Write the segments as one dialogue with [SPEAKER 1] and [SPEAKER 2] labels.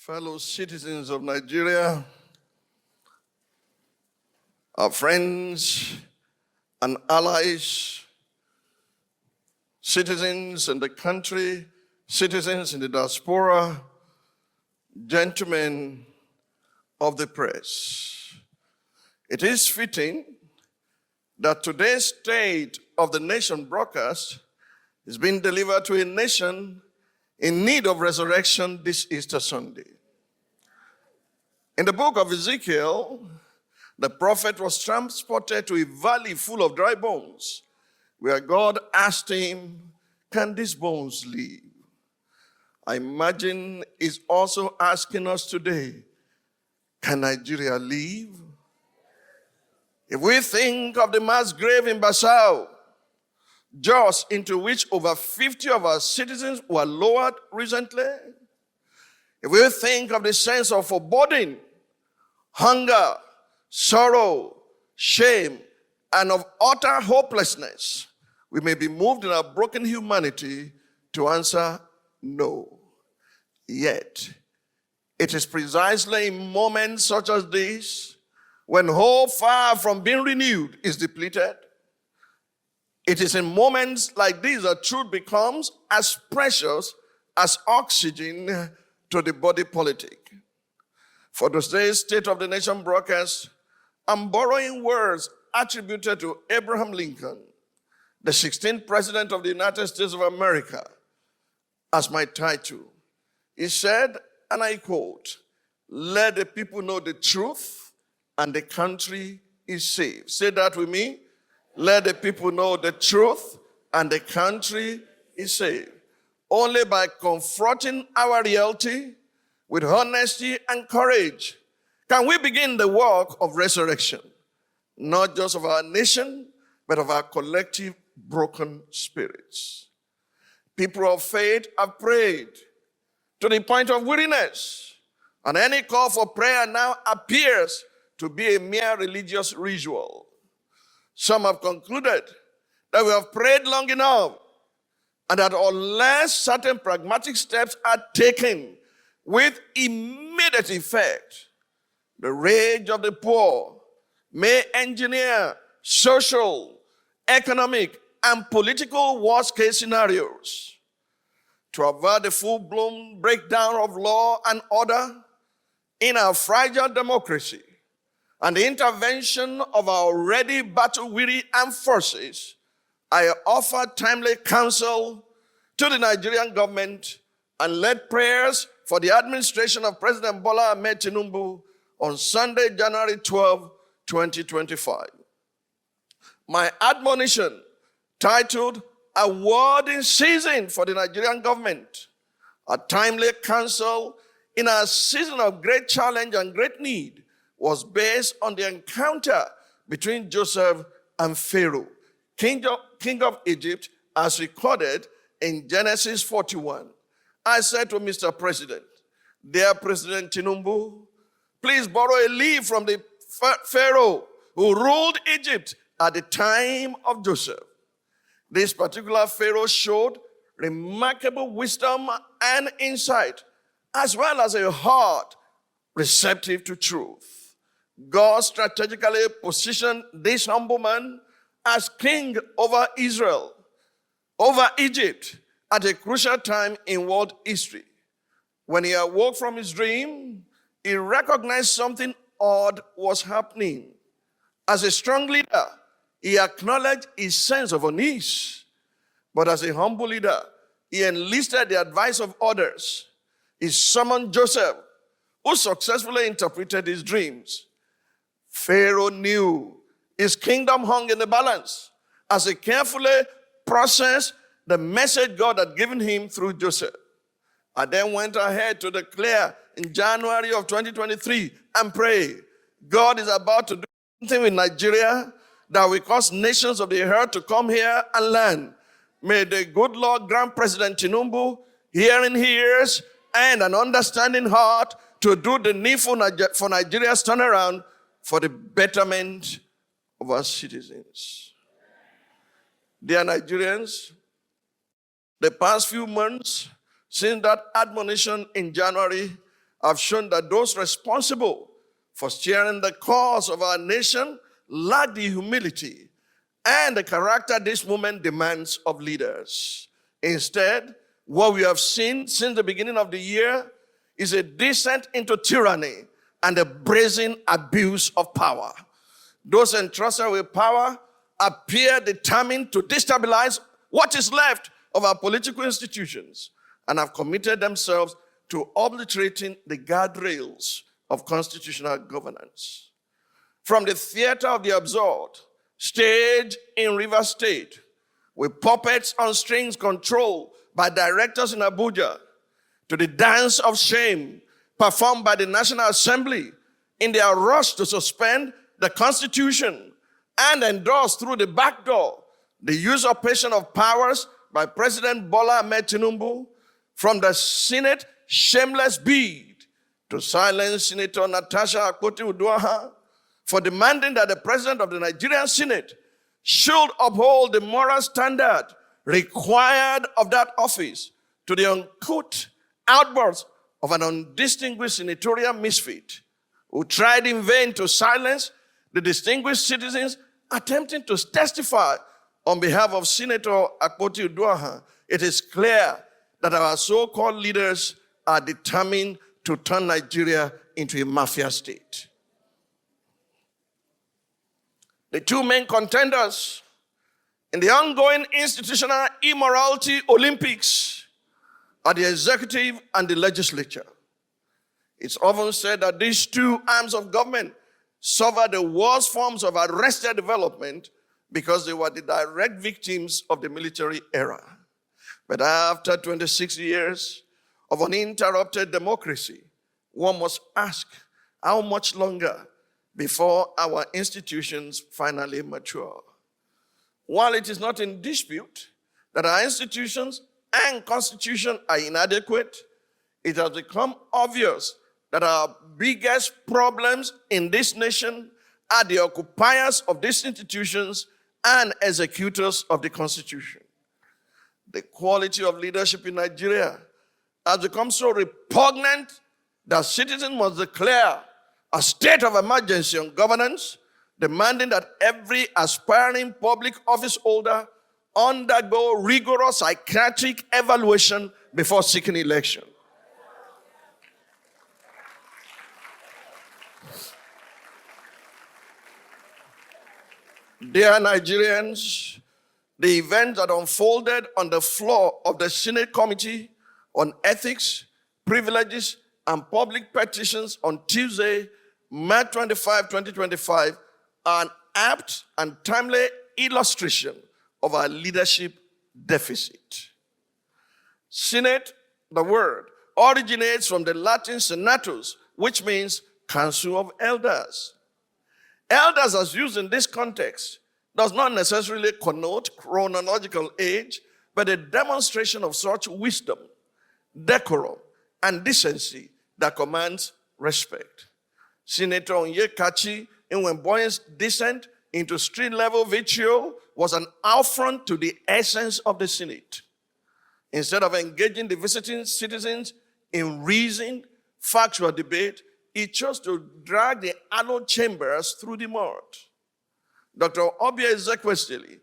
[SPEAKER 1] fellow citizens of Nigeria, our friends and allies, citizens in the country, citizens in the diaspora, gentlemen of the press. It is fitting that today's State of the Nation broadcast is being delivered to a nation in need of resurrection this Easter Sunday. In the book of Ezekiel, the prophet was transported to a valley full of dry bones, where God asked him, "Can these bones live?" I imagine he's also asking us today, can Nigeria live? If we think of the mass grave in Basau, Jos, into which over 50 of our citizens were lowered recently, if we think of the sense of foreboding, hunger, sorrow, shame, and of utter hopelessness, we may be moved in our broken humanity to answer no. Yet, it is precisely in moments such as this, when hope, far from being renewed, is depleted. It is in moments like these that truth becomes as precious as oxygen to the body politic. For today's State of the Nation broadcast, I'm borrowing words attributed to Abraham Lincoln, the 16th President of the United States of America, as my title. He said, and I quote, "Let the people know the truth and the country is saved." Say that with me. Let the people know the truth and the country is saved. Only by confronting our reality with honesty and courage can we begin the work of resurrection, not just of our nation, but of our collective broken spirits. People of faith have prayed to the point of weariness, and any call for prayer now appears to be a mere religious ritual. Some have concluded that we have prayed long enough and that unless certain pragmatic steps are taken with immediate effect, the rage of the poor may engineer social, economic, and political worst-case scenarios. To avert the full-blown breakdown of law and order in our fragile democracy, and the intervention of our already battle-weary armed forces, I offer timely counsel to the Nigerian government and led prayers for the administration of President Bola Ahmed Tinubu on Sunday, January 12, 2025. My admonition, titled "A Word in Season for the Nigerian Government," a timely counsel in a season of great challenge and great need, was based on the encounter between Joseph and Pharaoh, king of Egypt, as recorded in Genesis 41. I said to Mr. President, "Dear President Tinubu, please borrow a leaf from the Pharaoh who ruled Egypt at the time of Joseph. This particular Pharaoh showed remarkable wisdom and insight, as well as a heart receptive to truth. God strategically positioned this humble man as king over Israel, over Egypt, at a crucial time in world history. When he awoke from his dream, he recognized something odd was happening. As a strong leader, he acknowledged his sense of unease. But as a humble leader, he enlisted the advice of others. He summoned Joseph, who successfully interpreted his dreams. Pharaoh knew his kingdom hung in the balance as he carefully processed the message God had given him through Joseph. I then went ahead to declare in January of 2023 and pray, God is about to do something with Nigeria that will cause nations of the earth to come here and learn. May the good Lord grant President Tinubu hearing ears and an understanding heart to do the needful for Nigeria's turnaround for the betterment of our citizens." Dear Nigerians, the past few months since that admonition in January have shown that those responsible for steering the course of our nation lack the humility and the character this moment demands of leaders. Instead, what we have seen since the beginning of the year is a descent into tyranny and a brazen abuse of power. Those entrusted with power appear determined to destabilize what is left of our political institutions and have committed themselves to obliterating the guardrails of constitutional governance. From the theater of the absurd, staged in Rivers State, with puppets on strings controlled by directors in Abuja, to the dance of shame performed by the National Assembly in their rush to suspend the Constitution and endorse through the back door the usurpation of powers by President Bola Ahmed Tinubu, from the Senate shameless bid to silence Senator Natasha Akpoti-Uduaghan for demanding that the President of the Nigerian Senate should uphold the moral standard required of that office, to the uncouth outbursts of an undistinguished senatorial misfit who tried in vain to silence the distinguished citizens attempting to testify on behalf of Senator Akpoti-Uduaghan. It is clear that our so-called leaders are determined to turn Nigeria into a mafia state. The two main contenders in the ongoing institutional immorality Olympics are the executive and the legislature. It's often said that these two arms of government suffer the worst forms of arrested development because they were the direct victims of the military era. But after 26 years of uninterrupted democracy, one must ask, how much longer before our institutions finally mature? While it is not in dispute that our institutions and constitution are inadequate, it has become obvious that our biggest problems in this nation are the occupiers of these institutions and executors of the Constitution. The quality of leadership in Nigeria has become so repugnant that citizens must declare a state of emergency on governance, demanding that every aspiring public office holder undergo rigorous psychiatric evaluation before seeking election. Dear Nigerians, the events that unfolded on the floor of the Senate Committee on Ethics, Privileges, and Public Petitions on Tuesday, March 25, 2025, are an apt and timely illustration of our leadership deficit. Senate, the word, originates from the Latin senatus, which means council of elders. Elders, as used in this context, does not necessarily connote chronological age, but a demonstration of such wisdom, decorum, and decency that commands respect. Senator Onyekachi Nwemboye's descent into street-level vitriol was an affront to the essence of the Senate. Instead of engaging the visiting citizens in reasoned, factual debate, he chose to drag the hallowed chambers through the mud. Dr. Obia Ezekwesili,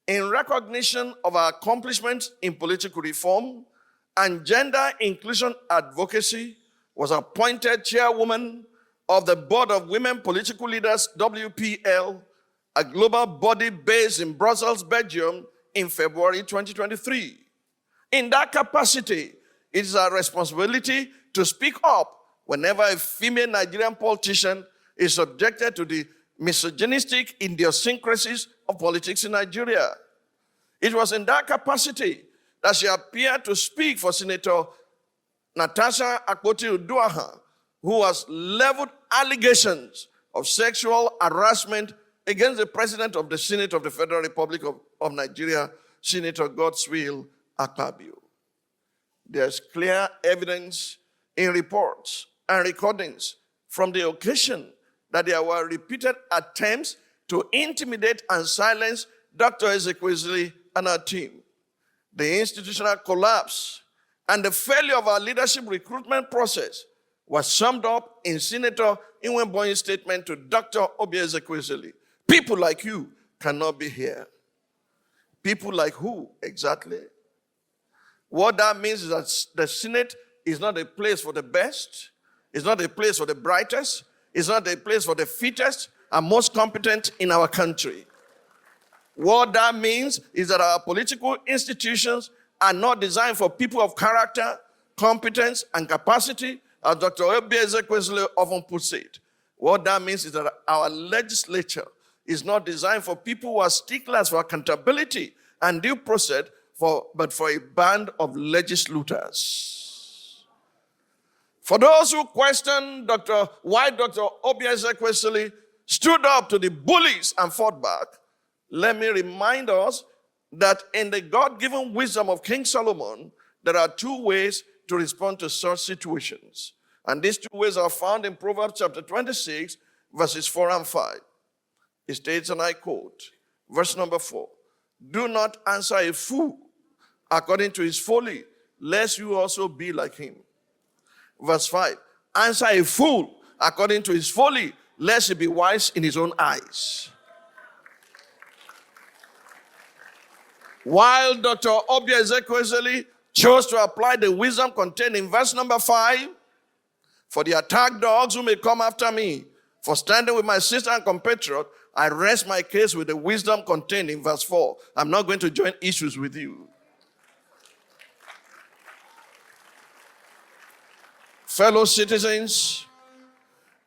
[SPEAKER 1] in recognition of our accomplishments in political reform and gender inclusion advocacy, was appointed chairwoman of the Board of Women Political Leaders, WPL, a global body based in Brussels, Belgium, in February 2023. In that capacity, it is our responsibility to speak up whenever a female Nigerian politician is subjected to the misogynistic idiosyncrasies of politics in Nigeria. It was in that capacity that she appeared to speak for Senator Natasha Akpoti-Uduaghan, who has leveled allegations of sexual harassment against the President of the Senate of the Federal Republic of Nigeria, Senator Godswill Akpabio. There's clear evidence in reports and recordings from the occasion that there were repeated attempts to intimidate and silence Dr. Ezekwesili and her team. The institutional collapse and the failure of our leadership recruitment process was summed up in Senator Inweboyi's statement to Dr. Obi Ezekwesili. People like you cannot be here. People like who exactly? What that means is that the Senate is not a place for the best. It's not a place for the brightest. It's not a place for the fittest and most competent in our country. What that means is that our political institutions are not designed for people of character, competence, and capacity, as Dr. Obi Ezekwesili often puts it. What that means is that our legislature is not designed for people who are sticklers for accountability and due process, but for a band of legislators. For those who question why Dr. Obi Ezekwesili stood up to the bullies and fought back, let me remind us that in the God-given wisdom of King Solomon, there are two ways to respond to such situations. And these two ways are found in Proverbs chapter 26, verses 4 and 5. It states, and I quote, verse number 4, "Do not answer a fool according to his folly, lest you also be like him." Verse 5, "Answer a fool according to his folly, lest he be wise in his own eyes." While Dr. Obi Ezekwesili chose to apply the wisdom contained in verse number 5, "For the attack dogs who may come after me, for standing with my sister and compatriot, I rest my case with the wisdom contained in verse 4. I'm not going to join issues with you. Fellow citizens,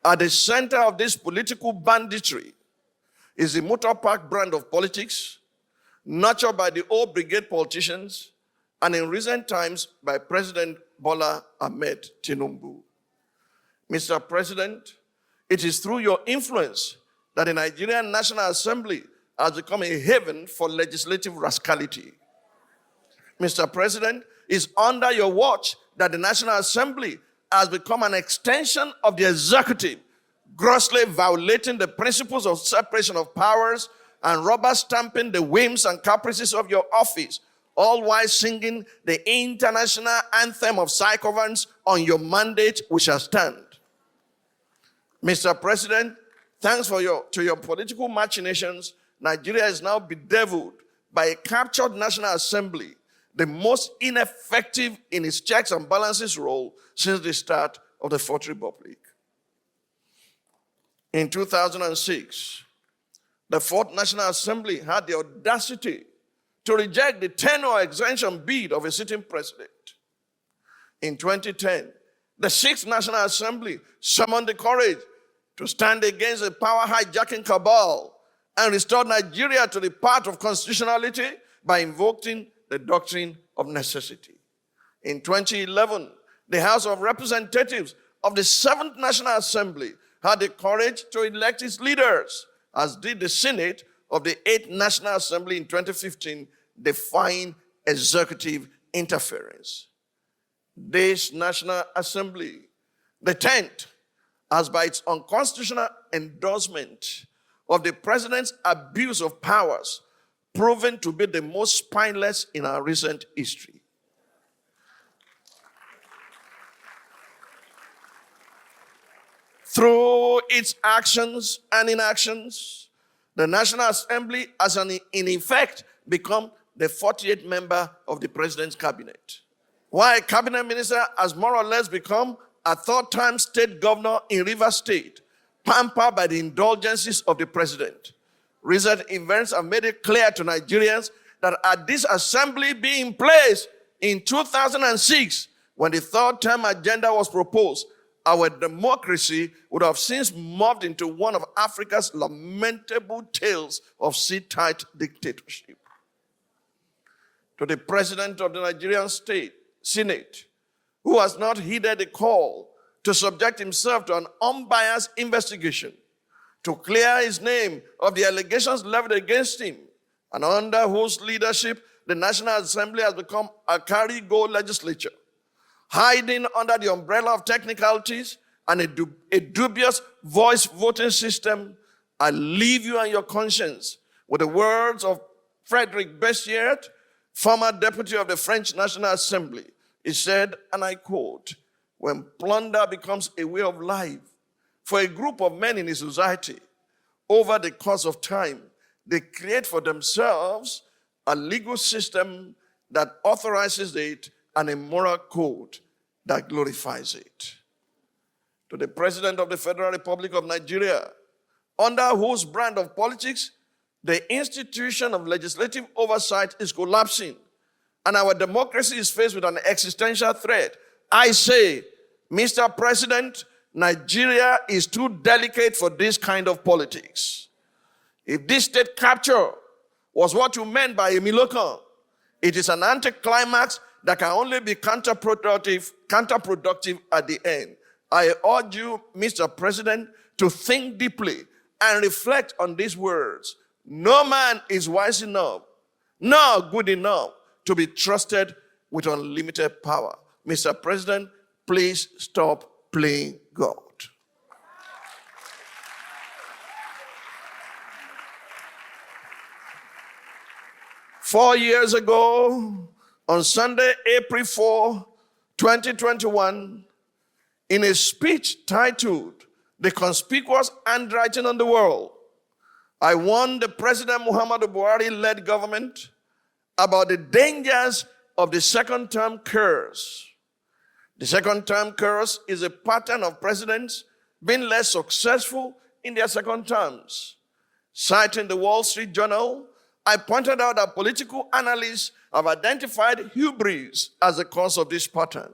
[SPEAKER 1] at the center of this political banditry is the motor park brand of politics, nurtured by the old brigade politicians, and in recent times by President Bola Ahmed Tinubu. Mr. President, it is through your influence that the Nigerian National Assembly has become a haven for legislative rascality. Mr. President, it's under your watch that the National Assembly has become an extension of the executive, grossly violating the principles of separation of powers and rubber stamping the whims and caprices of your office, all while singing the international anthem of psychoviolence on your mandate, we shall stand. Mr. President, thanks to your political machinations, Nigeria is now bedeviled by a captured National Assembly, the most ineffective in its checks and balances role since the start of the Fourth Republic. In 2006, the Fourth National Assembly had the audacity to reject the tenure extension bid of a sitting president. In 2010, the Sixth National Assembly summoned the courage to stand against the power hijacking cabal and restore Nigeria to the path of constitutionality by invoking the doctrine of necessity. In 2011, the House of Representatives of the Seventh National Assembly had the courage to elect its leaders, as did the Senate of the Eighth National Assembly in 2015, defying executive interference. This National Assembly, the 10th, has by its unconstitutional endorsement of the president's abuse of powers proven to be the most spineless in our recent history. Through its actions and inactions, the National Assembly has in effect become the 48th member of the president's cabinet. While a cabinet minister has more or less become a third-time state governor in Rivers State, pampered by the indulgences of the president. Recent events have made it clear to Nigerians that had this assembly been in place in 2006, when the third-term agenda was proposed, our democracy would have since morphed into one of Africa's lamentable tales of sit-tight dictatorship. To the president of the Nigerian Senate, who has not heeded the call to subject himself to an unbiased investigation, to clear his name of the allegations leveled against him, and under whose leadership the National Assembly has become a carry-go legislature, hiding under the umbrella of technicalities and a dubious voice voting system, I leave you and your conscience with the words of Frederic Bessières, former deputy of the French National Assembly. He said, and I quote, when plunder becomes a way of life for a group of men in a society, over the course of time, they create for themselves a legal system that authorizes it and a moral code that glorifies it. To the President of the Federal Republic of Nigeria, under whose brand of politics the institution of legislative oversight is collapsing and our democracy is faced with an existential threat, I say, Mr. President, Nigeria is too delicate for this kind of politics. If this state capture was what you meant by a Milokan, it is an anticlimax that can only be counterproductive at the end. I urge you, Mr. President, to think deeply and reflect on these words. No man is wise enough, nor good enough to be trusted with unlimited power. Mr. President, please stop playing God. Four years ago, on Sunday, April 4, 2021, in a speech titled, "The Conspicuous Handwriting on the Wall," I warned the President Muhammadu Buhari-led government about the dangers of the second-term curse. The second-term curse is a pattern of presidents being less successful in their second terms. Citing the Wall Street Journal, I pointed out that political analysts have identified hubris as the cause of this pattern.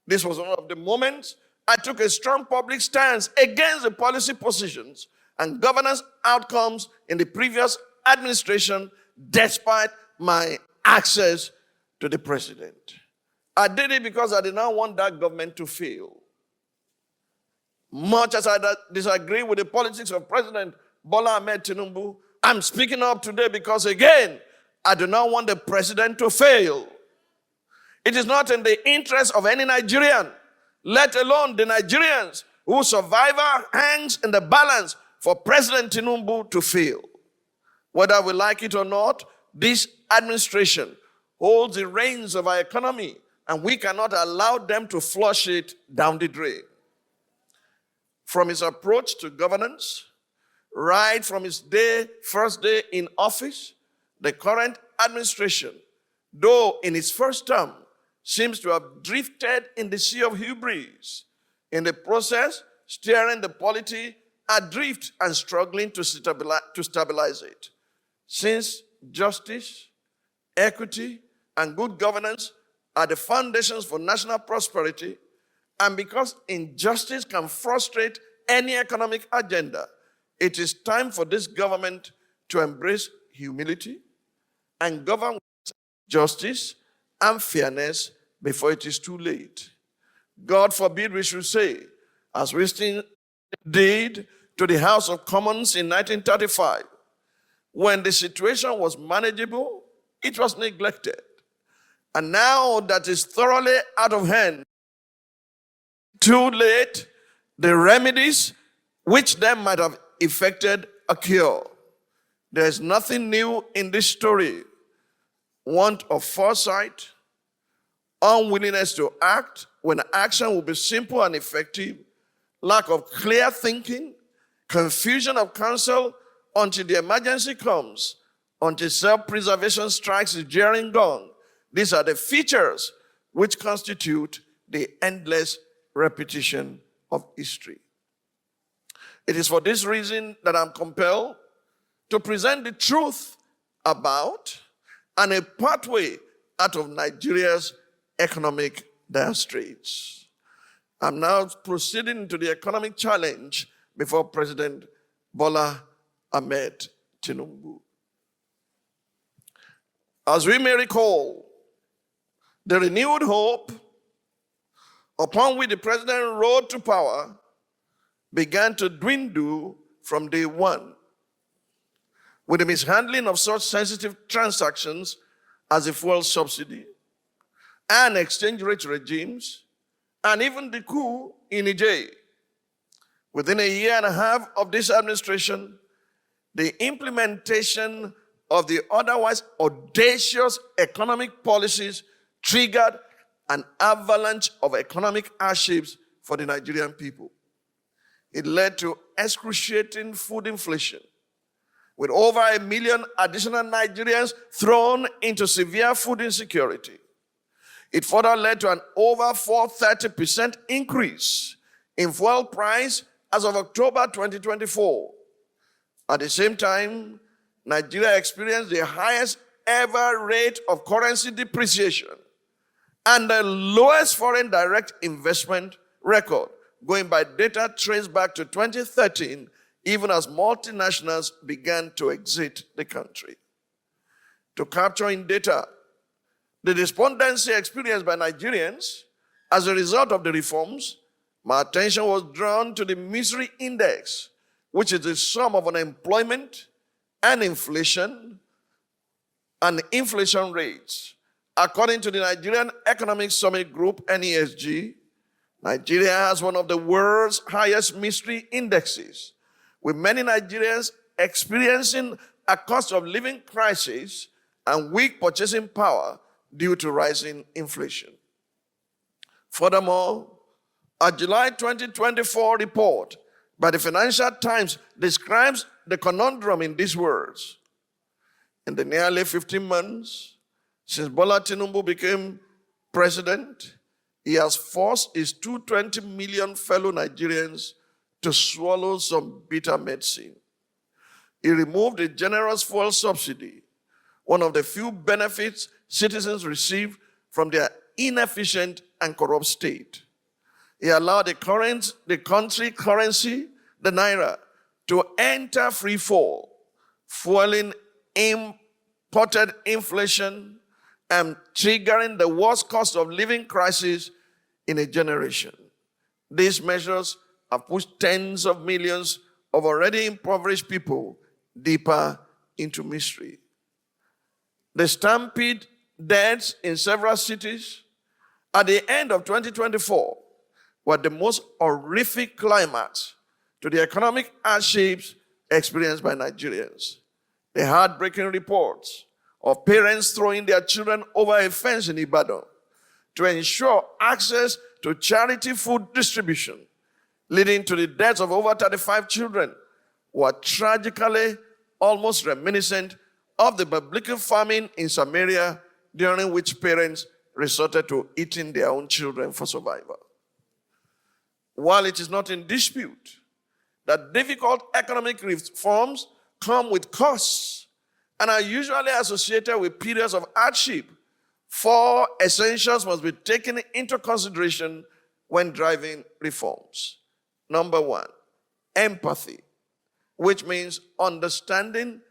[SPEAKER 1] This was one of the moments I took a strong public stance against the policy positions and governance outcomes in the previous administration, despite my access to the president. I did it because I did not want that government to fail. Much as I disagree with the politics of President Bola Ahmed Tinubu, I'm speaking up today because, again, I do not want the president to fail. It is not in the interest of any Nigerian, let alone the Nigerians whose survival hangs in the balance, for President Tinubu to fail. Whether we like it or not, this administration holds the reins of our economy, and we cannot allow them to flush it down the drain. From its approach to governance, right from its first day in office, the current administration, though in its first term, seems to have drifted in the sea of hubris. In the process, steering the polity adrift and struggling to stabilize it. Since justice, equity, and good governance are the foundations for national prosperity, and because injustice can frustrate any economic agenda, it is time for this government to embrace humility and govern with justice and fairness before it is too late. God forbid we should say, as Winston did to the House of Commons in 1935, when the situation was manageable, it was neglected. And now that is thoroughly out of hand, too late, the remedies which then might have effected a cure. There is nothing new in this story. Want of foresight, unwillingness to act when action will be simple and effective, lack of clear thinking, confusion of counsel until the emergency comes, until self-preservation strikes the jeering gun. These are the features which constitute the endless repetition of history. It is for this reason that I'm compelled to present the truth about and a pathway out of Nigeria's economic dire straits. I'm now proceeding to the economic challenge before President Bola Ahmed Tinubu. As we may recall, the renewed hope upon which the president rode to power began to dwindle from day one, with the mishandling of such sensitive transactions as the fuel subsidy and exchange rate regimes, and even the coup in Niger. Within a year and a half of this administration, the implementation of the otherwise audacious economic policies triggered an avalanche of economic hardships for the Nigerian people. It led to excruciating food inflation, with over 1 million additional Nigerians thrown into severe food insecurity. It further led to an over 430% increase in fuel price as of October 2024. At the same time, Nigeria experienced the highest ever rate of currency depreciation and the lowest foreign direct investment record, going by data traced back to 2013, even as multinationals began to exit the country. To capture in data the despondency experienced by Nigerians as a result of the reforms, my attention was drawn to the misery index, which is the sum of unemployment and inflation rates. According to the Nigerian Economic Summit Group, NESG, Nigeria has one of the world's highest misery indexes, with many Nigerians experiencing a cost of living crisis and weak purchasing power due to rising inflation. Furthermore, a July 2024 report by the Financial Times describes the conundrum in these words. In the nearly 15 months since Bola Tinubu became president, he has forced his 220 million fellow Nigerians to swallow some bitter medicine. He removed the generous fuel subsidy, one of the few benefits citizens receive from their inefficient and corrupt state. He allowed the country currency, the naira, to enter free fall, fueling imported inflation and triggering the worst cost of living crisis in a generation. These measures have pushed tens of millions of already impoverished people deeper into misery. The stampede deaths in several cities at the end of 2024 were the most horrific climax to the economic hardships experienced by Nigerians. The heartbreaking reports of parents throwing their children over a fence in Ibadan to ensure access to charity food distribution, leading to the deaths of over 35 children, were tragically almost reminiscent of the biblical famine in Samaria, during which parents resorted to eating their own children for survival. While it is not in dispute that difficult economic reforms come with costs and are usually associated with periods of hardship, 4 essentials must be taken into consideration when driving reforms. Number 1, empathy, which means understanding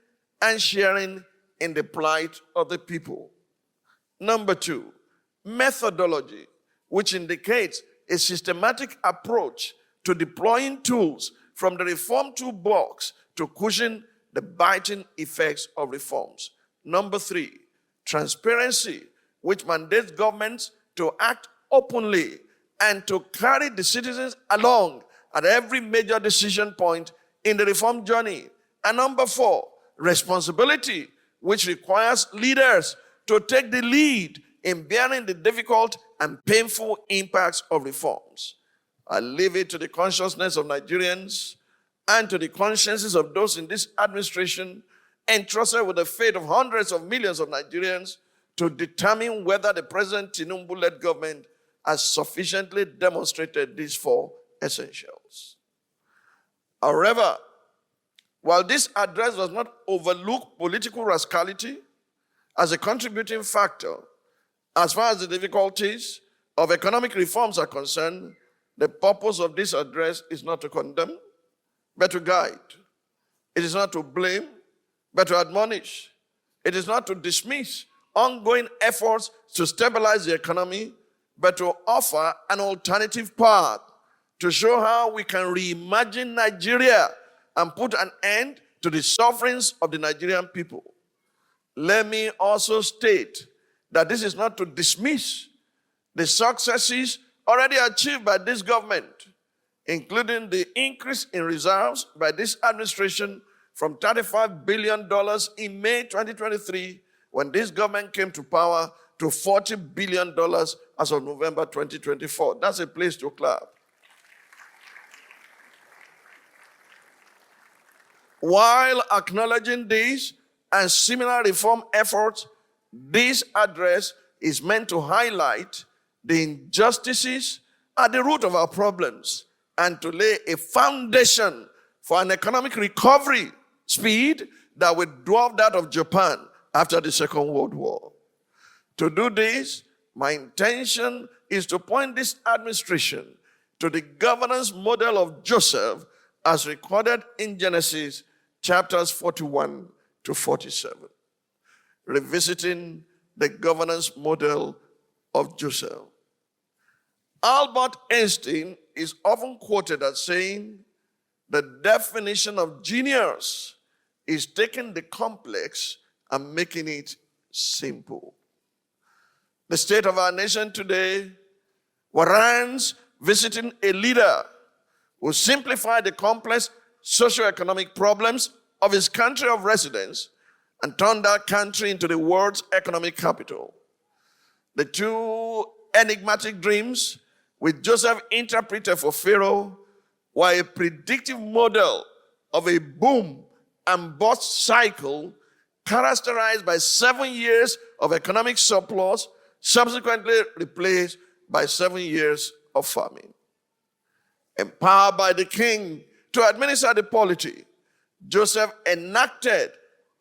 [SPEAKER 1] and sharing in the plight of the people. Number 2, methodology, which indicates a systematic approach to deploying tools from the reform toolbox to cushion the biting effects of reforms. Number 3, transparency, which mandates governments to act openly and to carry the citizens along at every major decision point in the reform journey. And number 4, responsibility, which requires leaders to take the lead in bearing the difficult and painful impacts of reforms. I leave it to the consciousness of Nigerians and to the consciences of those in this administration entrusted with the fate of hundreds of millions of Nigerians to determine whether the President Tinubu-led government has sufficiently demonstrated these 4 essentials. However, while this address does not overlook political rascality as a contributing factor, as far as the difficulties of economic reforms are concerned, the purpose of this address is not to condemn, but to guide. It is not to blame, but to admonish. It is not to dismiss ongoing efforts to stabilize the economy, but to offer an alternative path to show how we can reimagine Nigeria and put an end to the sufferings of the Nigerian people. Let me also state that this is not to dismiss the successes already achieved by this government, including the increase in reserves by this administration from $35 billion in May 2023, when this government came to power, to $40 billion as of November 2024. That's a place to clap. While acknowledging this and similar reform efforts, this address is meant to highlight the injustices at the root of our problems and to lay a foundation for an economic recovery speed that will dwarf that of Japan after the Second World War. To do this, my intention is to point this administration to the governance model of Joseph as recorded in Genesis chapters 41 to 47. Revisiting the governance model of Joseph. Albert Einstein is often quoted as saying, the definition of genius is taking the complex and making it simple. The state of our nation today warrants visiting a leader who simplified the complex socioeconomic problems of his country of residence and turned that country into the world's economic capital. The two enigmatic dreams which Joseph interpreted for Pharaoh were a predictive model of a boom and bust cycle characterized by 7 years of economic surplus, subsequently replaced by 7 years of famine. Empowered by the king to administer the polity, Joseph enacted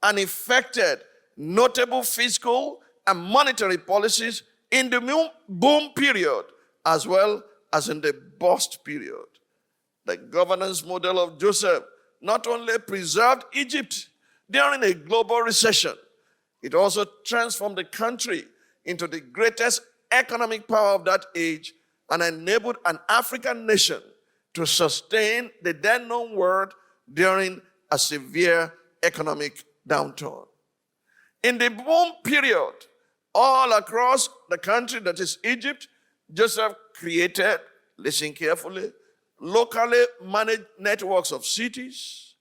[SPEAKER 1] and effected notable fiscal and monetary policies in the boom period as well as in the bust period. The governance model of Joseph not only preserved Egypt during a global recession, it also transformed the country into the greatest economic power of that age and enabled an African nation to sustain the then known world during a severe economic downturn. In the boom period, all across the country that is Egypt, Joseph created, listen carefully, locally managed networks of cities,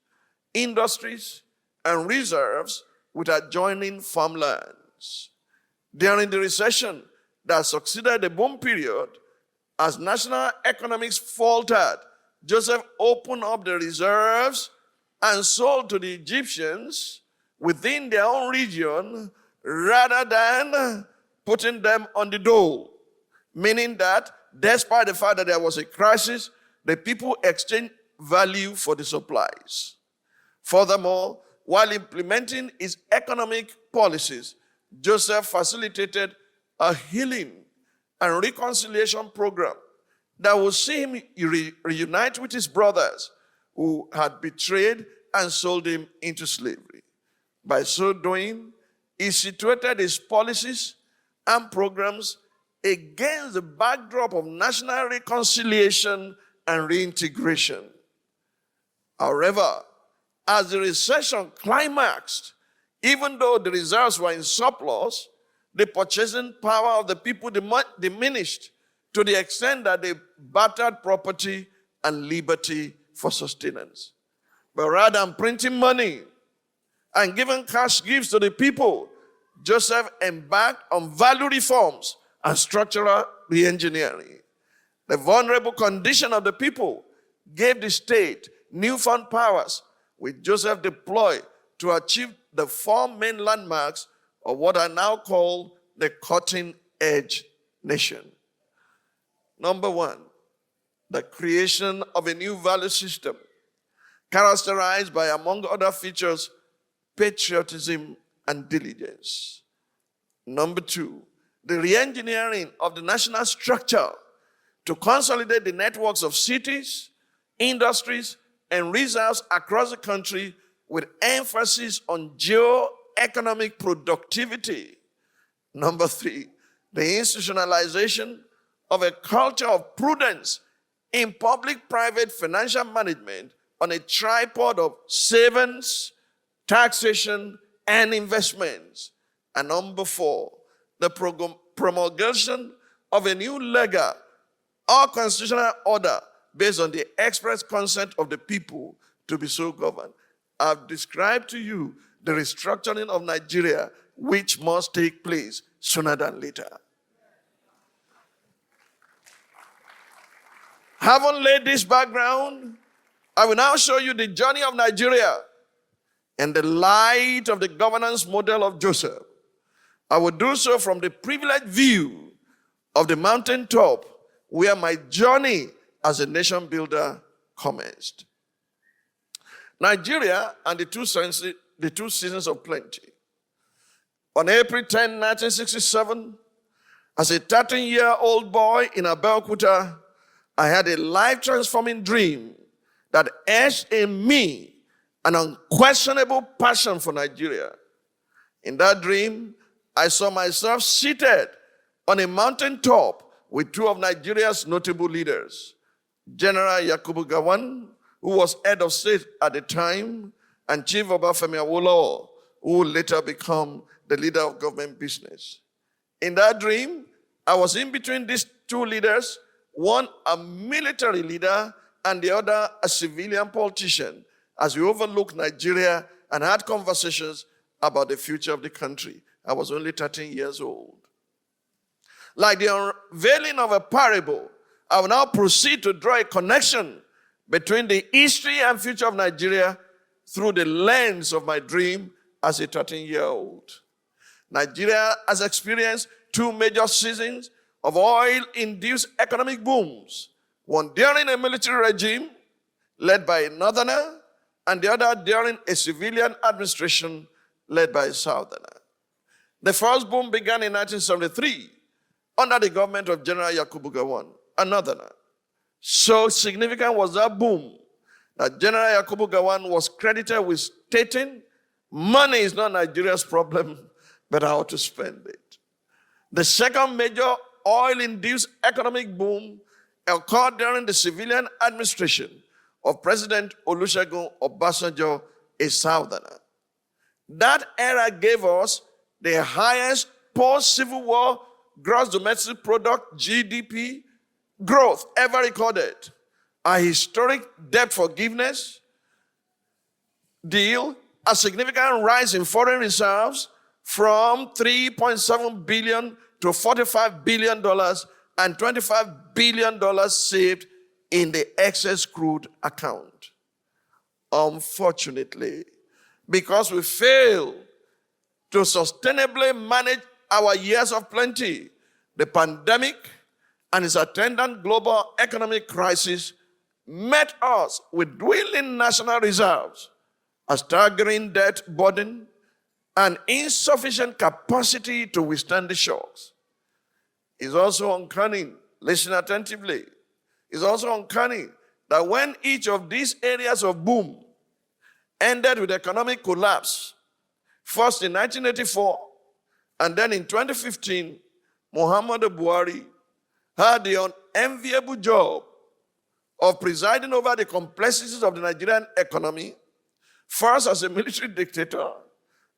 [SPEAKER 1] industries, and reserves with adjoining farmlands. During the recession that succeeded the boom period, as national economics faltered, Joseph opened up the reserves and sold to the Egyptians within their own region rather than putting them on the dole. Meaning that despite the fact that there was a crisis, the people exchanged value for the supplies. Furthermore, while implementing his economic policies, Joseph facilitated a healing and reconciliation program that would see him reunite with his brothers who had betrayed and sold him into slavery. By so doing, he situated his policies and programs against the backdrop of national reconciliation and reintegration. However, as the recession climaxed, even though the reserves were in surplus, the purchasing power of the people diminished to the extent that they bartered property and liberty for sustenance. But rather than printing money and giving cash gifts to the people, Joseph embarked on value reforms and structural re-engineering. The vulnerable condition of the people gave the state newfound powers, which Joseph deployed to achieve the four main landmarks of what are now called the cutting-edge nation. Number one, the creation of a new value system characterized by, among other features, patriotism and diligence. Number two, the re-engineering of the national structure to consolidate the networks of cities, industries, and reserves across the country with emphasis on geo-economic productivity. Number three, the institutionalization of a culture of prudence in public-private financial management on a tripod of savings, taxation, and investments. And number four, the promulgation of a new legal or constitutional order based on the express consent of the people to be so governed. I've described to you the restructuring of Nigeria which must take place sooner than later. Having laid this background, I will now show you the journey of Nigeria in the light of the governance model of Joseph. I will do so from the privileged view of the mountaintop where my journey as a nation builder commenced. Nigeria and the two seasons of plenty. On April 10, 1967, as a 13-year-old boy in Abeokuta, I had a life-transforming dream that etched in me an unquestionable passion for Nigeria. In that dream, I saw myself seated on a mountaintop with two of Nigeria's notable leaders, General Yakubu Gowon, who was head of state at the time, and Chief Obafemi Awolowo, who would later become the leader of government business. In that dream, I was in between these two leaders, one a military leader and the other a civilian politician, as we overlooked Nigeria and had conversations about the future of the country. I was only 13 years old. Like the unveiling of a parable, I will now proceed to draw a connection between the history and future of Nigeria through the lens of my dream as a 13-year-old. Nigeria has experienced two major seasons of oil-induced economic booms, one during a military regime led by a northerner, and the other during a civilian administration led by a southerner. The first boom began in 1973 under the government of General Yakubu Gowon, a northerner. So significant was that boom that General Yakubu Gowon was credited with stating, money is not Nigeria's problem, but how to spend it. The second major oil-induced economic boom occurred during the civilian administration of President Olusegun Obasanjo, a southerner. That era gave us the highest post-Civil War gross domestic product, GDP, growth ever recorded, a historic debt forgiveness deal, a significant rise in foreign reserves from $3.7 billion to $45 billion and $25 billion saved in the excess crude account. Unfortunately, because we failed to sustainably manage our years of plenty, the pandemic and its attendant global economic crisis met us with dwindling national reserves, a staggering debt burden, and insufficient capacity to withstand the shocks. It's also uncanny, listen attentively, it's also uncanny that when each of these areas of boom ended with economic collapse, first in 1984 and then in 2015, Muhammadu Buhari had the unenviable job of presiding over the complexities of the Nigerian economy, first as a military dictator,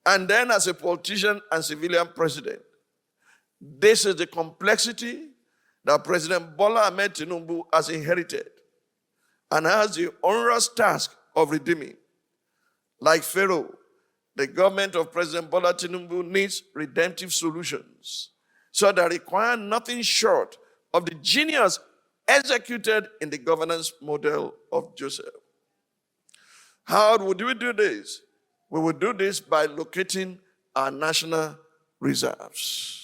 [SPEAKER 1] and then as a politician and civilian president. This is the complexity that President Bola Ahmed Tinubu has inherited and has the onerous task of redeeming. Like Pharaoh, the government of President Bola Tinubu needs redemptive solutions so that require nothing short of the genius executed in the governance model of Joseph. How would we do this? We would do this by locating our national reserves.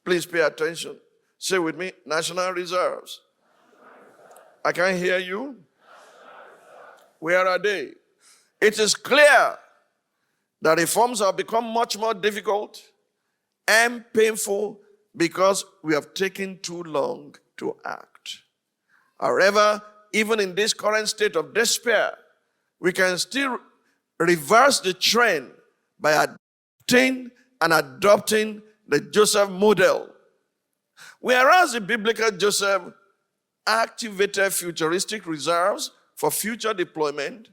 [SPEAKER 1] Please pay attention. Say with me, national reserves. I can't hear you. Where are they? It is clear that reforms have become much more difficult and painful because we have taken too long to act. However, even in this current state of despair, we can still reverse the trend by adapting and adopting the Joseph model. Whereas the biblical Joseph activated futuristic reserves for future deployment,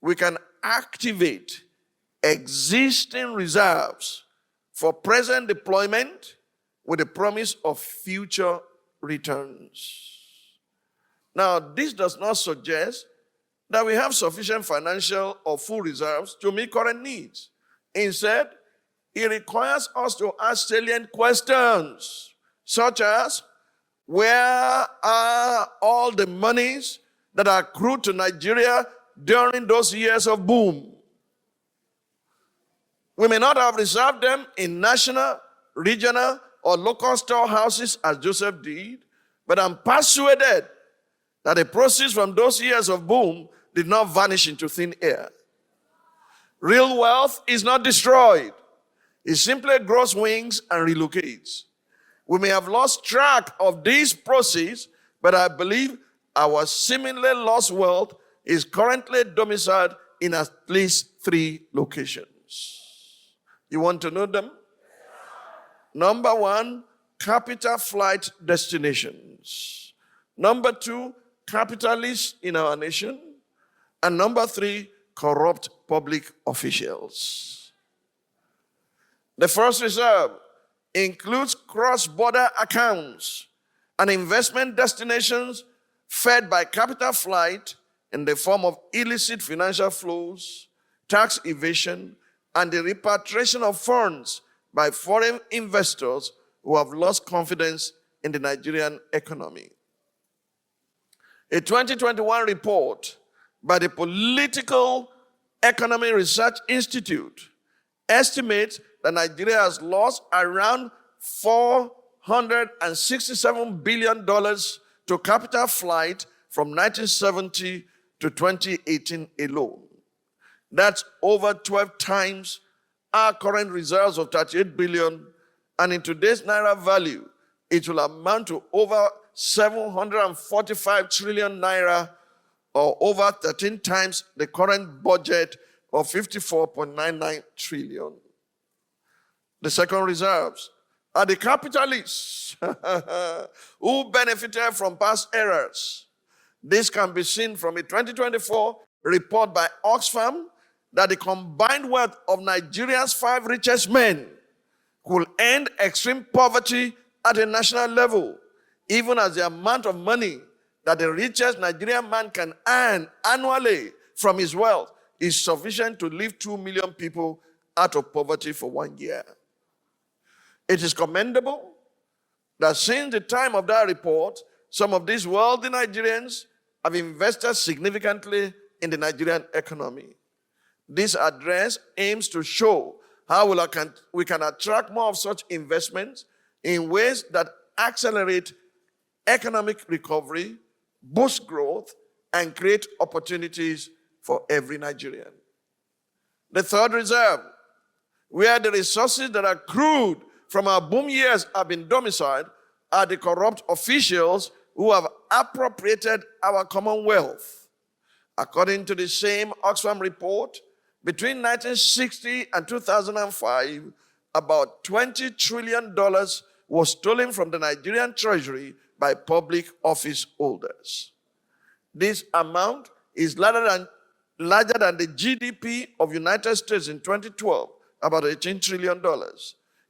[SPEAKER 1] we can activate existing reserves for present deployment with the promise of future returns. Now, this does not suggest that we have sufficient financial or full reserves to meet current needs. Instead, it requires us to ask salient questions, such as, where are all the monies that are accrued to Nigeria during those years of boom? We may not have reserved them in national, regional, or local storehouses as Joseph did, but I'm persuaded that the proceeds from those years of boom did not vanish into thin air. Real wealth is not destroyed. It simply grows wings and relocates. We may have lost track of these proceeds, but I believe our seemingly lost wealth is currently domiciled in at least 3 locations. You want to know them? Number 1, capital flight destinations. Number 2, capitalists in our nation. And number 3, corrupt public officials. The first reserve includes cross-border accounts and investment destinations fed by capital flight in the form of illicit financial flows, tax evasion, and the repatriation of funds by foreign investors who have lost confidence in the Nigerian economy. A 2021 report by the Political Economy Research Institute estimates that Nigeria has lost around $467 billion to capital flight from 1970 to 2018 alone. That's over 12 times our current reserves of 38 billion, and in today's naira value, it will amount to over 745 trillion naira, or over 13 times the current budget of 54.99 trillion. The second reserves are the capitalists who benefited from past errors. This can be seen from a 2024 report by Oxfam that the combined wealth of Nigeria's 5 richest men will end extreme poverty at a national level, even as the amount of money that the richest Nigerian man can earn annually from his wealth is sufficient to lift 2 million people out of poverty for 1 year. It is commendable that since the time of that report, some of these wealthy Nigerians have invested significantly in the Nigerian economy. This address aims to show how we can attract more of such investments in ways that accelerate economic recovery, boost growth, and create opportunities for every Nigerian. The third reserve, where the resources that are accrued from our boom years have been domiciled, are the corrupt officials who have appropriated our common wealth. According to the same Oxfam report, between 1960 and 2005, about $20 trillion was stolen from the Nigerian treasury by public office holders. This amount is larger than the GDP of United States in 2012, about $18 trillion.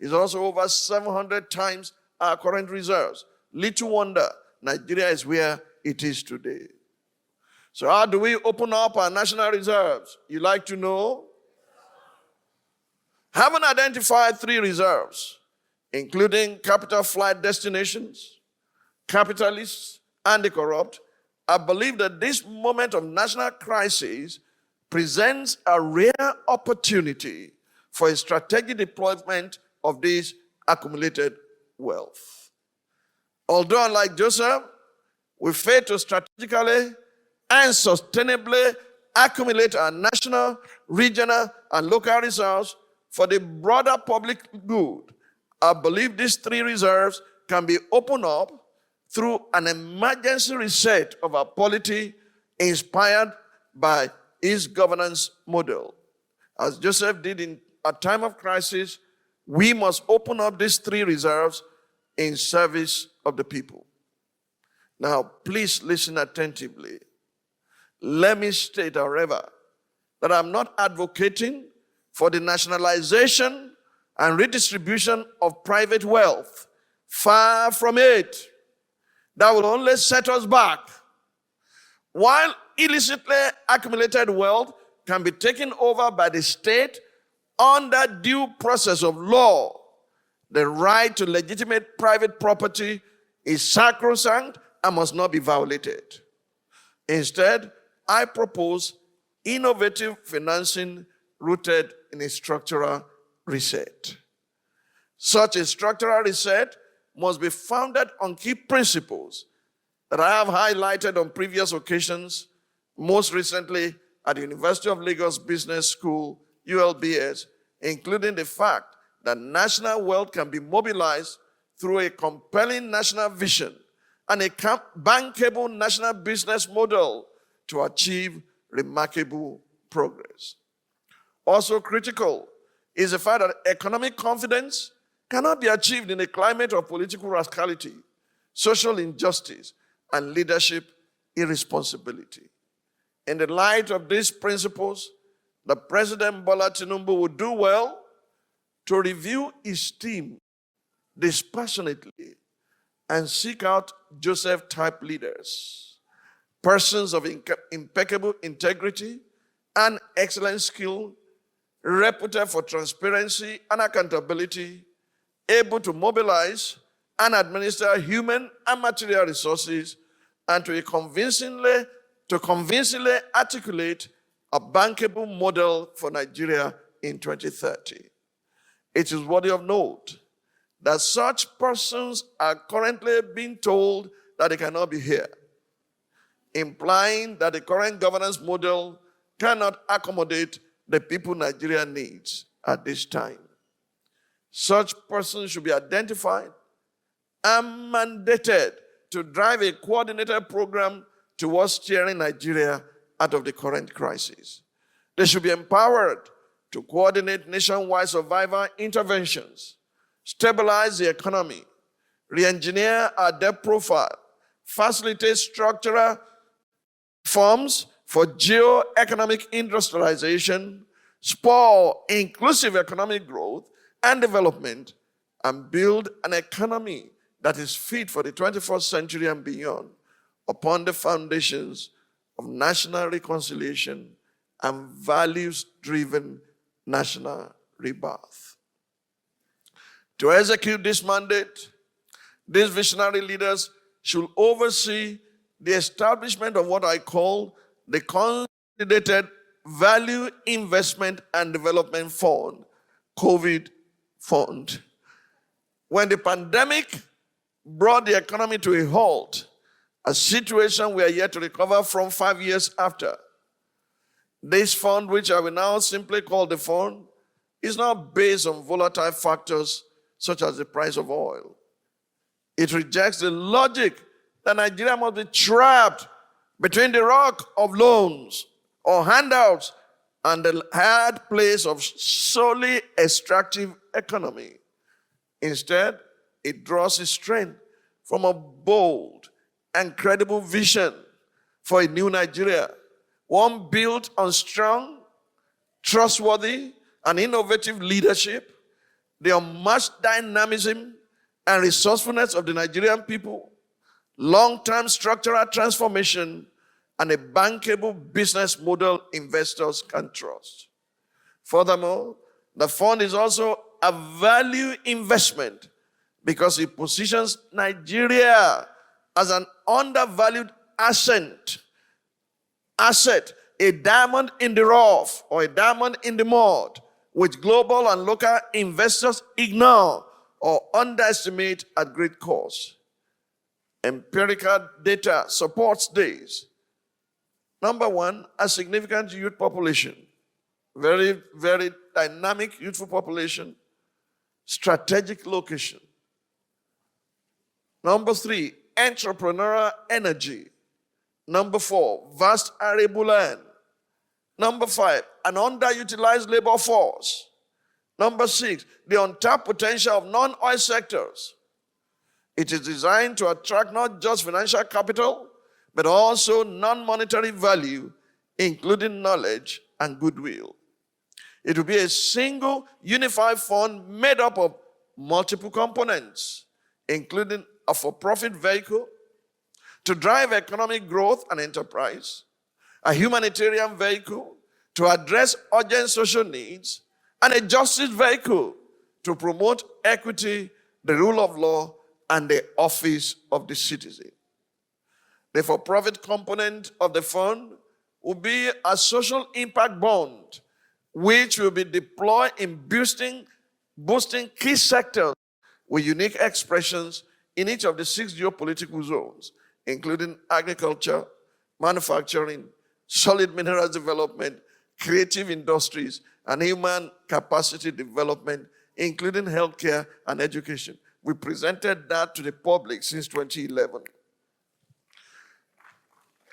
[SPEAKER 1] It's also over 700 times our current reserves. Little wonder Nigeria is where it is today. So how do we open up our national reserves? You like to know? Having identified 3 reserves, including capital flight destinations, capitalists, and the corrupt, I believe that this moment of national crisis presents a rare opportunity for a strategic deployment of this accumulated wealth. Although, unlike Joseph, we failed to strategically and sustainably accumulate our national, regional, and local reserves for the broader public good, I believe these 3 reserves can be opened up through an emergency reset of our polity inspired by his governance model. As Joseph did in a time of crisis, we must open up these 3 reserves in service of the people. Now, please listen attentively. Let me state, however, that I'm not advocating for the nationalization and redistribution of private wealth. Far from it. That will only set us back. While illicitly accumulated wealth can be taken over by the state under due process of law, the right to legitimate private property is sacrosanct and must not be violated. Instead, I propose innovative financing rooted in a structural reset. Such a structural reset must be founded on key principles that I have highlighted on previous occasions, most recently at the University of Lagos Business School, ULBS, including the fact that national wealth can be mobilized through a compelling national vision and a bankable national business model to achieve remarkable progress. Also critical is the fact that economic confidence cannot be achieved in a climate of political rascality, social injustice, and leadership irresponsibility. In the light of these principles, the President Bola Tinubu would do well to review his team dispassionately and seek out Joseph-type leaders, persons of impeccable integrity and excellent skill, reputed for transparency and accountability, able to mobilize and administer human and material resources, and to convincingly articulate a bankable model for Nigeria in 2030. It is worthy of note that such persons are currently being told that they cannot be here, implying that the current governance model cannot accommodate the people Nigeria needs at this time. Such persons should be identified and mandated to drive a coordinated program towards steering Nigeria out of the current crisis. They should be empowered to coordinate nationwide survival interventions, stabilize the economy, re-engineer our debt profile, facilitate structural reforms for geo-economic industrialization, spur inclusive economic growth and development, and build an economy that is fit for the 21st century and beyond upon the foundations of national reconciliation and values-driven national rebirth. To execute this mandate, these visionary leaders should oversee the establishment of what I call the Consolidated Value Investment and Development Fund, COVID Fund. When the pandemic brought the economy to a halt, a situation we are yet to recover from 5 years after, this fund, which I will now simply call the fund, is not based on volatile factors such as the price of oil. It rejects the logic that Nigeria must be trapped between the rock of loans or handouts and the hard place of solely extractive economy. Instead, it draws its strength from a bold and credible vision for a new Nigeria, one built on strong, trustworthy, and innovative leadership, the unmatched dynamism and resourcefulness of the Nigerian people, long-term structural transformation, and a bankable business model investors can trust. Furthermore, the fund is also a value investment because it positions Nigeria as an undervalued asset, a diamond in the rough or a diamond in the mud, which global and local investors ignore or underestimate at great cost. Empirical data supports this. Number one, a significant youth population, very, very dynamic youthful population, strategic location. Number three, entrepreneurial energy. Number four, vast arable land. Number five, an underutilized labor force. Number six, the untapped potential of non-oil sectors. It is designed to attract not just financial capital, but also non-monetary value, including knowledge and goodwill. It will be a single unified fund made up of multiple components, including a for-profit vehicle to drive economic growth and enterprise, a humanitarian vehicle to address urgent social needs, and a justice vehicle to promote equity, the rule of law, and the office of the citizen. The for-profit component of the fund will be a social impact bond, which will be deployed in boosting key sectors with unique expressions in each of the 6 geopolitical zones, including agriculture, manufacturing, solid minerals development, creative industries, and human capacity development, including healthcare and education. We presented that to the public since 2011.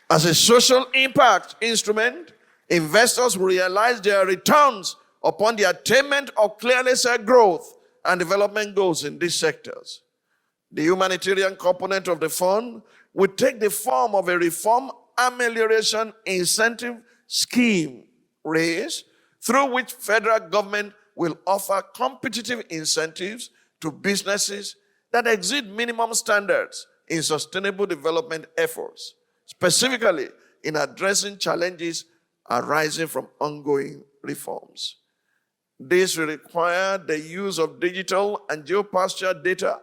[SPEAKER 1] As a social impact instrument, investors will realize their returns upon the attainment of clearly set growth and development goals in these sectors. The humanitarian component of the fund will take the form of a reform amelioration incentive scheme raised, through which federal government will offer competitive incentives to businesses that exceed minimum standards in sustainable development efforts, specifically in addressing challenges arising from ongoing reforms. This will require the use of digital and geospatial data,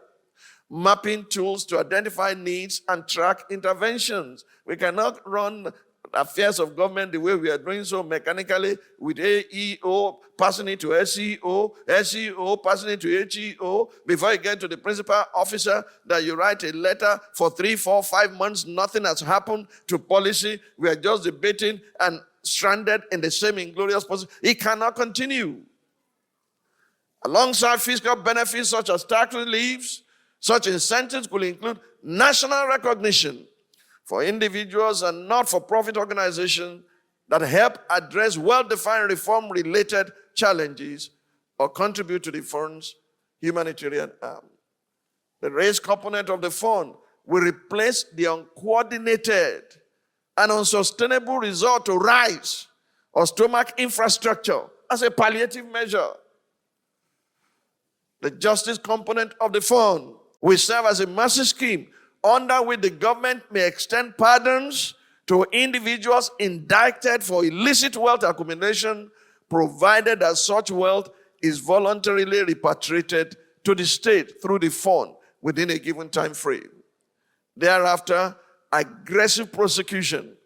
[SPEAKER 1] mapping tools to identify needs and track interventions. We cannot run affairs of government the way we are doing so mechanically, with AEO passing it to SEO, SEO passing it to HEO. Before you get to the principal officer, that you write a letter for 3, 4, 5 months, nothing has happened to policy. We are just debating and stranded in the same inglorious position. It cannot continue. Alongside fiscal benefits such as tax reliefs, such incentives will include national recognition for individuals and not-for-profit organizations that help address well-defined reform-related challenges or contribute to the fund's humanitarian arm. The raised component of the fund will replace the uncoordinated and unsustainable resort to rice or stomach infrastructure as a palliative measure. The justice component of the fund will serve as a massive scheme under which the government may extend pardons to individuals indicted for illicit wealth accumulation, provided that such wealth is voluntarily repatriated to the state through the fund within a given time frame. Thereafter, aggressive prosecution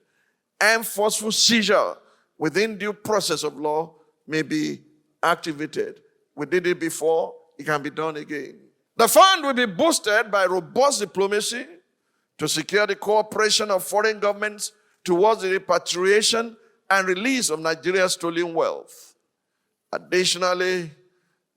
[SPEAKER 1] and forceful seizure within due process of law may be activated. We did it before, it can be done again. The fund will be boosted by robust diplomacy to secure the cooperation of foreign governments towards the repatriation and release of Nigeria's stolen wealth. Additionally,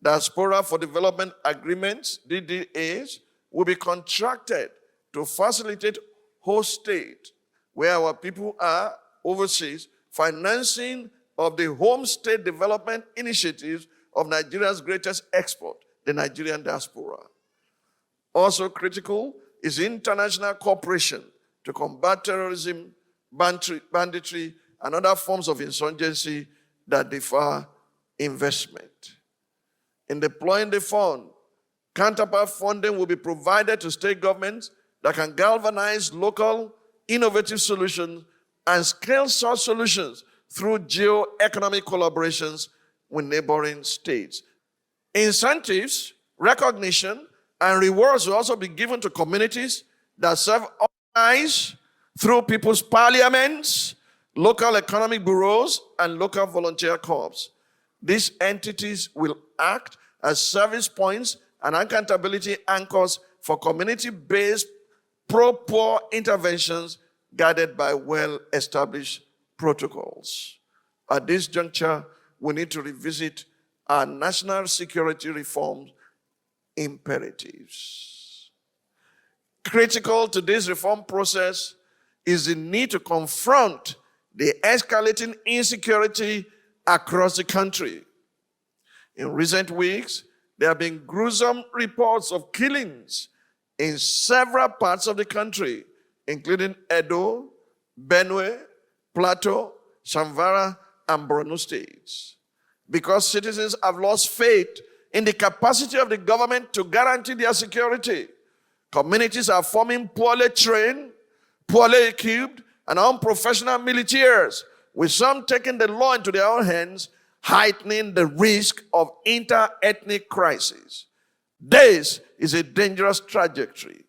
[SPEAKER 1] Diaspora for Development Agreements, DDAs, will be contracted to facilitate host state, where our people are overseas, financing of the home state development initiatives of Nigeria's greatest export, the Nigerian diaspora. Also critical is international cooperation to combat terrorism, banditry, and other forms of insurgency that defer investment. In deploying the fund, counterpart funding will be provided to state governments that can galvanize local innovative solutions and scale such solutions through geo-economic collaborations with neighboring states. Incentives, recognition, and rewards will also be given to communities that self-organize through people's parliaments, local economic bureaus, and local volunteer corps. These entities will act as service points and accountability anchors for community-based pro-poor interventions guided by well-established protocols. At this juncture, we need to revisit our national security reform imperatives. Critical to this reform process is the need to confront the escalating insecurity across the country. In recent weeks, there have been gruesome reports of killings in several parts of the country, including Edo, Benue, Plateau, Zamfara, and Borno states. Because citizens have lost faith in the capacity of the government to guarantee their security, communities are forming poorly trained, poorly equipped, and unprofessional militias, with some taking the law into their own hands, heightening the risk of inter-ethnic crisis. This is a dangerous trajectory.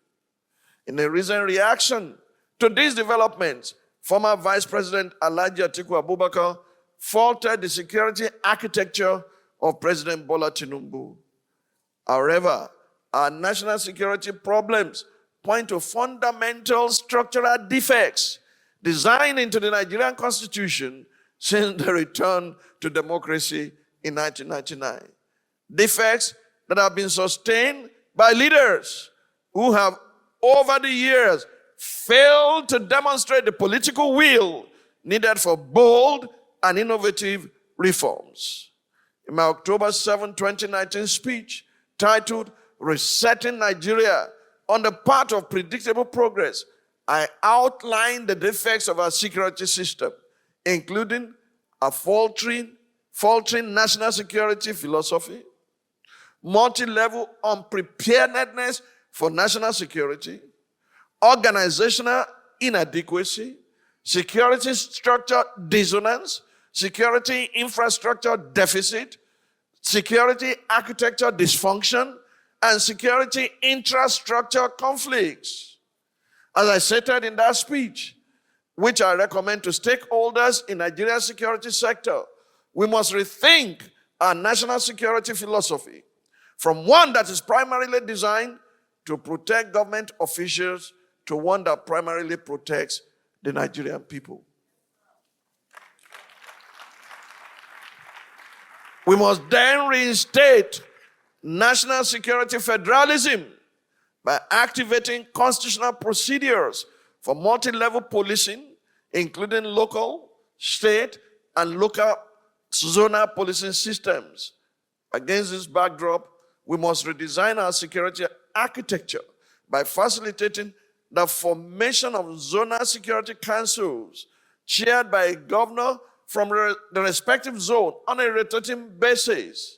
[SPEAKER 1] In a recent reaction to these developments, former Vice President Alhaji Atiku Abubakar faulted the security architecture of President Bola Tinubu. However, our national security problems point to fundamental structural defects designed into the Nigerian Constitution since the return to democracy in 1999. Defects that have been sustained by leaders who have, over the years, failed to demonstrate the political will needed for bold and innovative reforms. In my October 7, 2019 speech, titled Resetting Nigeria on the Path of Predictable Progress, I outlined the defects of our security system, including a faltering national security philosophy, multi-level unpreparedness for national security, organizational inadequacy, security structure dissonance, security infrastructure deficit, security architecture dysfunction, and security infrastructure conflicts. As I stated in that speech, which I recommend to stakeholders in Nigeria's security sector, we must rethink our national security philosophy from one that is primarily designed to protect government officials to one that primarily protects the Nigerian people. We must then reinstate national security federalism by activating constitutional procedures for multi-level policing, including local, state, and local zonal policing systems. Against this backdrop, we must redesign our security architecture by facilitating the formation of zonal security councils chaired by a governor from the respective zone on a rotating basis.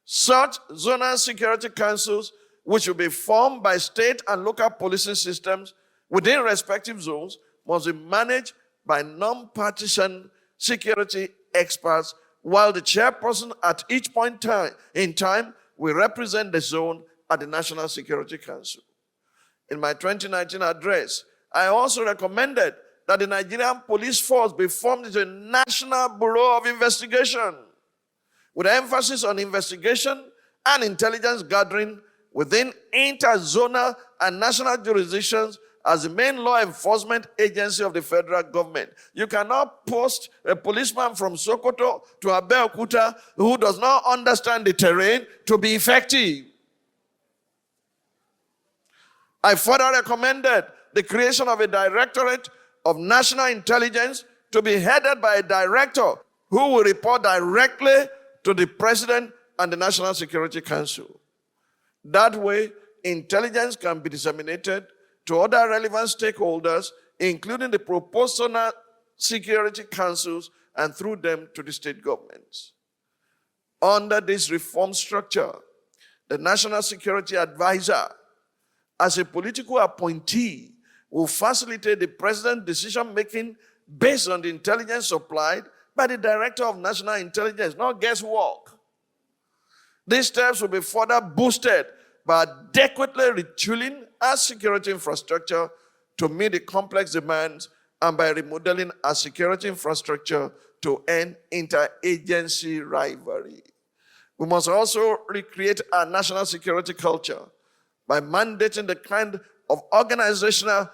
[SPEAKER 1] Such zonal security councils, which will be formed by state and local policing systems within respective zones, must be managed by non-partisan security experts, while the chairperson at each point in time will represent the zone at the National Security Council. In my 2019 address, I also recommended that the Nigerian police force be formed into a National Bureau of Investigation, with emphasis on investigation and intelligence gathering within interzonal and national jurisdictions as the main law enforcement agency of the federal government. You cannot post a policeman from Sokoto to Abeokuta who does not understand the terrain to be effective. I further recommended the creation of a Directorate of National Intelligence to be headed by a director who will report directly to the President and the National Security Council. That way, intelligence can be disseminated to other relevant stakeholders, including the proposed zonal security councils, and through them to the state governments. Under this reform structure, the National Security Advisor, as a political appointee, will facilitate the president's decision-making based on the intelligence supplied by the Director of National Intelligence, not guesswork. These steps will be further boosted by adequately retooling our security infrastructure to meet the complex demands and by remodeling our security infrastructure to end interagency rivalry. We must also recreate our national security culture by mandating the kind of organizational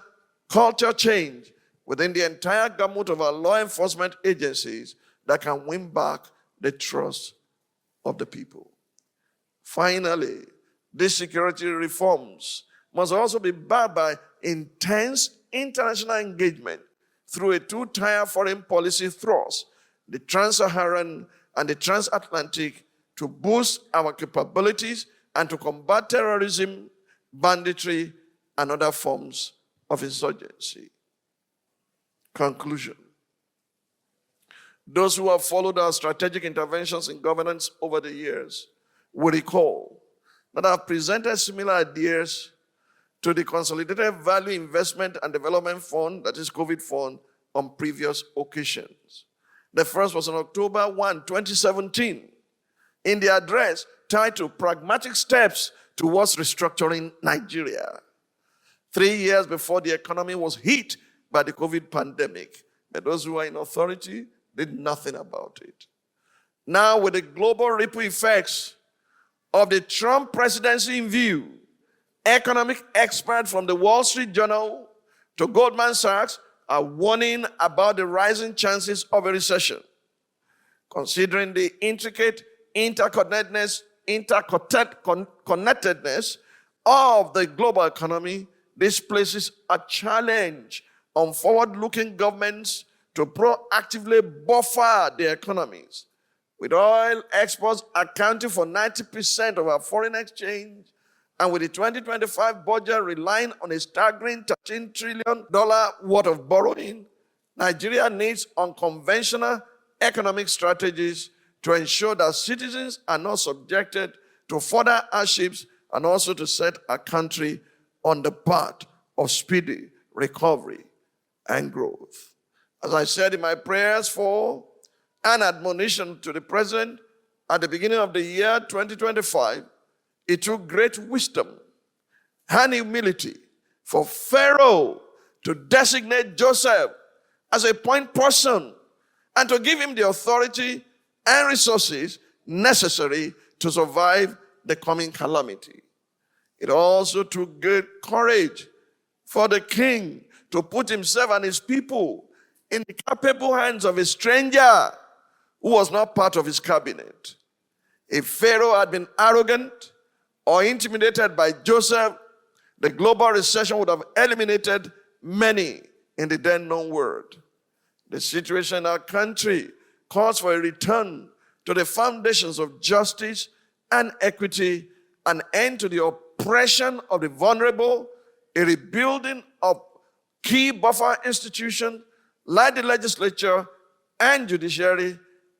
[SPEAKER 1] culture change within the entire gamut of our law enforcement agencies that can win back the trust of the people. Finally, these security reforms must also be backed by intense international engagement through a two-tier foreign policy thrust, the trans-Saharan and the transatlantic, to boost our capabilities and to combat terrorism, banditry, and other forms of insurgency. Conclusion. Those who have followed our strategic interventions in governance over the years will recall that I've presented similar ideas to the Consolidated Value Investment and Development Fund, that is COVID Fund, on previous occasions. The first was on October 1, 2017, in the address titled Pragmatic Steps Towards Restructuring Nigeria. 3 years before the economy was hit by the COVID pandemic, but those who were in authority did nothing about it. Now, with the global ripple effects of the Trump presidency in view, economic experts from the Wall Street Journal to Goldman Sachs are warning about the rising chances of a recession. Considering the intricate interconnectedness of the global economy, this places a challenge on forward-looking governments to proactively buffer their economies. With oil exports accounting for 90% of our foreign exchange, and with the 2025 budget relying on a staggering $13 trillion worth of borrowing, Nigeria needs unconventional economic strategies to ensure that citizens are not subjected to further hardships and also to set our country on the path of speedy recovery and growth. As I said in my prayers for an admonition to the President at the beginning of the year 2025, it took great wisdom and humility for Pharaoh to designate Joseph as a point person and to give him the authority and resources necessary to survive the coming calamity. It also took great courage for the king to put himself and his people in the capable hands of a stranger who was not part of his cabinet. If Pharaoh had been arrogant or intimidated by Joseph, the global recession would have eliminated many in the then known world. The situation in our country calls for a return to the foundations of justice and equity, an end to the oppression of the vulnerable, a rebuilding of key buffer institutions like the legislature and judiciary,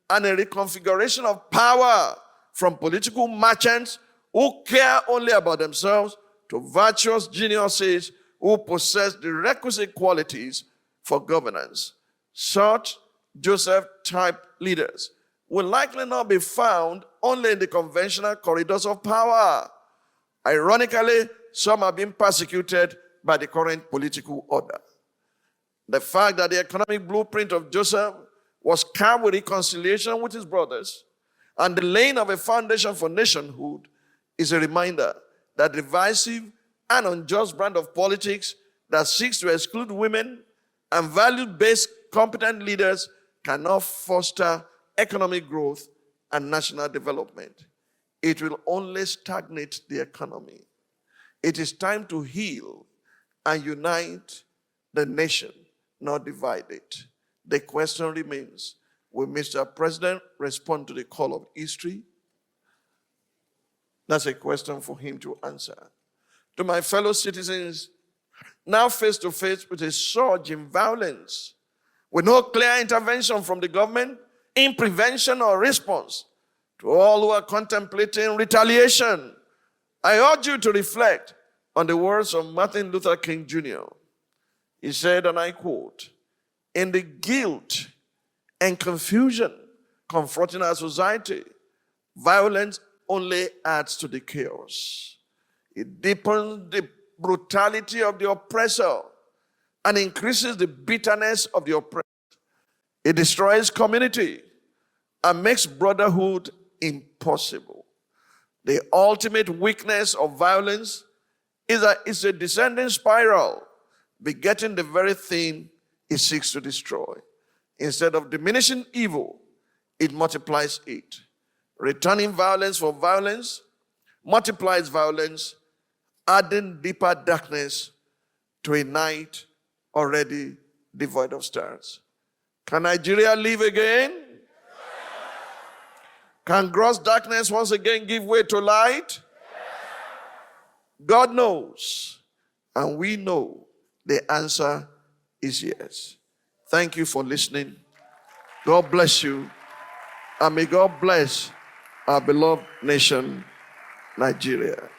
[SPEAKER 1] and a reconfiguration of power from political merchants who care only about themselves to virtuous geniuses who possess the requisite qualities for governance. Such Joseph-type leaders will likely not be found only in the conventional corridors of power. Ironically, some are being persecuted by the current political order. The fact that the economic blueprint of Joseph was carved with reconciliation with his brothers and the laying of a foundation for nationhood is a reminder that divisive and unjust brand of politics that seeks to exclude women and value-based competent leaders cannot foster economic growth and national development. It will only stagnate the economy. It is time to heal and unite the nation, not divide it. The question remains, will Mr. President respond to the call of history? That's a question for him to answer. To my fellow citizens, now face to face with a surge in violence, with no clear intervention from the government in prevention or response, to all who are contemplating retaliation, I urge you to reflect on the words of Martin Luther King Jr. He said, and I quote, "In the guilt and confusion confronting our society, violence only adds to the chaos. It deepens the brutality of the oppressor and increases the bitterness of the oppressed. It destroys community and makes brotherhood impossible. The ultimate weakness of violence is that it's a descending spiral, begetting the very thing it seeks to destroy. Instead of diminishing evil, it multiplies it. Returning violence for violence multiplies violence, adding deeper darkness to a night already devoid of stars." Can Nigeria live again? Can gross darkness once again give way to light? God knows, and we know the answer is yes. Thank you for listening. God bless you, and may God bless our beloved nation, Nigeria.